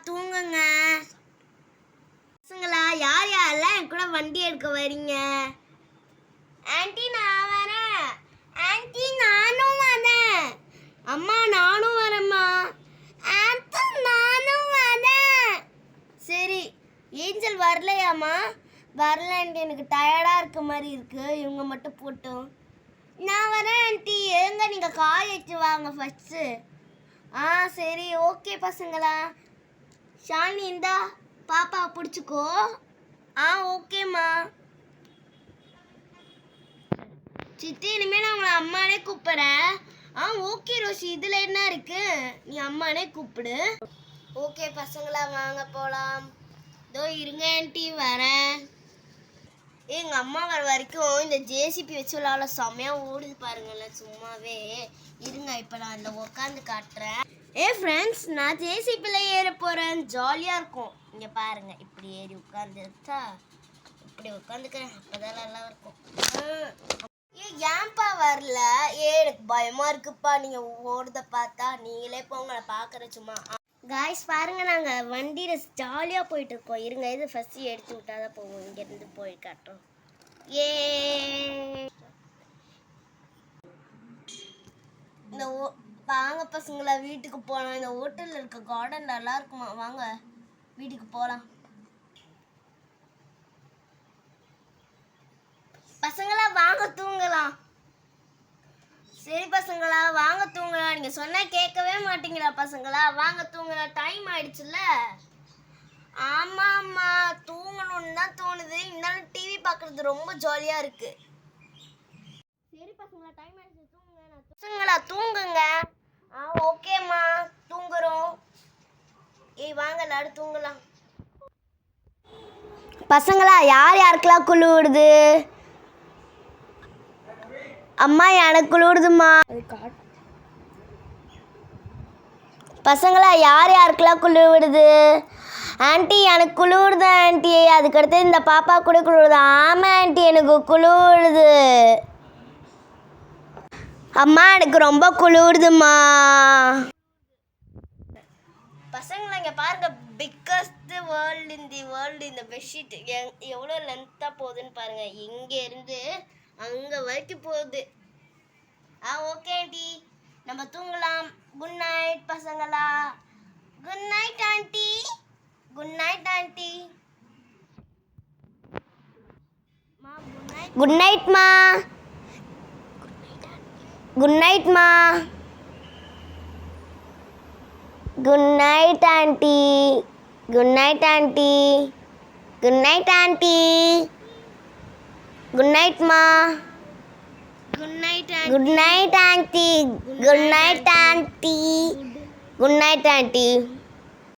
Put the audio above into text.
தூங்குங்க. பசங்களா யார் யாரெல்லாம் என் கூட வண்டி எடுக்க வரீங்க? ஆன்ட்டி நான் வரேன். ஆன்ட்டி நானும் வரேன். அம்மா நானும் வரேம்மா. ஆன்ட்டி நானும் வரேன். சரி, ஏஞ்சல் வரலையாம்மா? வரலன்ட்டு எனக்கு டயர்டாக இருக்க மாதிரி இருக்கு. இவங்க மட்டும் போட்டோம். நான் வரேன் ஆன்ட்டி. எங்க நீங்கள் காய் வச்சு வாங்க ஃபஸ்ட்டு. சரி ஓகே பசங்களா. ஷாலினி இந்தா பாப்பா பிடிச்சிக்கோ. ஓகேம்மா. சித்தி இனிமேல் நான் உங்களை அம்மானே கூப்பிட்றேன். ஓகே ரோஷி, இதில் என்ன இருக்கு? நீ அம்மானே கூப்பிடு. ஓகே பசங்களா வாங்க போகலாம். இதோ இருங்க ஆன்ட்டி வரேன். எங்கள் அம்மா வர வரைக்கும் இந்த ஜேசிபி வச்சு விளாட செம்மையாக ஓடுது பாருங்களேன் சும்மாவே. இருங்க இப்போ நான் அதில் உட்காந்து காட்டுறேன். ஃப்ரெண்ட்ஸ், நான் ஜேசிபியில் ஏற போகிறேன். ஜாலியாக இருக்கும். இங்கே பாருங்கள், இப்படி ஏறி உட்காந்துருச்சா இப்படி உட்காந்துக்கிறேன். அப்போ தான் நல்லா இருக்கும். ஏன்ப்பா வரல? எனக்கு பயமாக இருக்குப்பா. நீங்கள் ஓடுறத பார்த்தா. நீங்களே போங்க, நான் பார்க்குறேன் சும்மா. காய்ஸ் பாருங்க, நாங்கள் வண்டியில் ஜாலியாக போயிட்டு இருக்கோம். இருங்க, இது ஃபஸ்ட்டு எடுத்து விட்டா தான் போவோம். இங்கேருந்து போய் காட்டுறோம். இந்த வாங்க பசங்களா, வீட்டுக்கு போகலாம். இந்த ஹோட்டலில் இருக்க கார்டன் நல்லா இருக்குமா? வாங்க வீட்டுக்கு போகலாம். பசங்களா வாங்க தூங்கலாம். சரி பசங்களா வாங்க தூங்கலாம். நீங்கள் சொன்னால் கேட்கவே மாட்டீங்களா பசங்களா? வாங்க தூங்கலாம். டைம் ஆயிடுச்சுல்ல. ஆமாம்மா, தூங்கணும்னு தான் தோணுது. இருந்தாலும் டிவி பார்க்குறது ரொம்ப ஜாலியாக இருக்கு. சரி பசங்களா, டைம் ஆயிடுச்சு, தூங்குங்க. பசங்களா தூங்குங்க. ஓகேம்மா, தூங்குறோம். வாங்க எல்லாரும் தூங்கலாம். பசங்களா யார் யாருக்கெல்லாம் குழு விடுது? அம்மா எனக்கு குளிருதுமா. பசங்களா யார் யாருக்கெல்லாம் குளிர் விடுது? ஆன்ட்டி எனக்கு குளிருது ஆன்ட்டி. அதுக்கடுத்து இந்த பாப்பா கூட குளிருது. ஆமாம் ஆன்ட்டி, எனக்கு குளிருது. அம்மா எனக்கு ரொம்ப குளிருதுமா. பசங்களா இங்கே பாருங்க, biggest world in the world. இந்த பெட்ஷீட் எவ்வளோ லென்த்தாக போகுதுன்னு பாருங்க. இங்கேருந்து அங்கே வரைக்கும் போகுது. ஓகே ஆண்டி, நம்ம தூங்கலாம். குட் நைட் பசங்களா. Good night aunty. Good night aunty. Good நைட்மா. குட் நைட்மா. Good night aunty. Good night aunty. Good night aunty. Good நைட்மா. Good night good night aunty. Good night aunty. Good night aunty.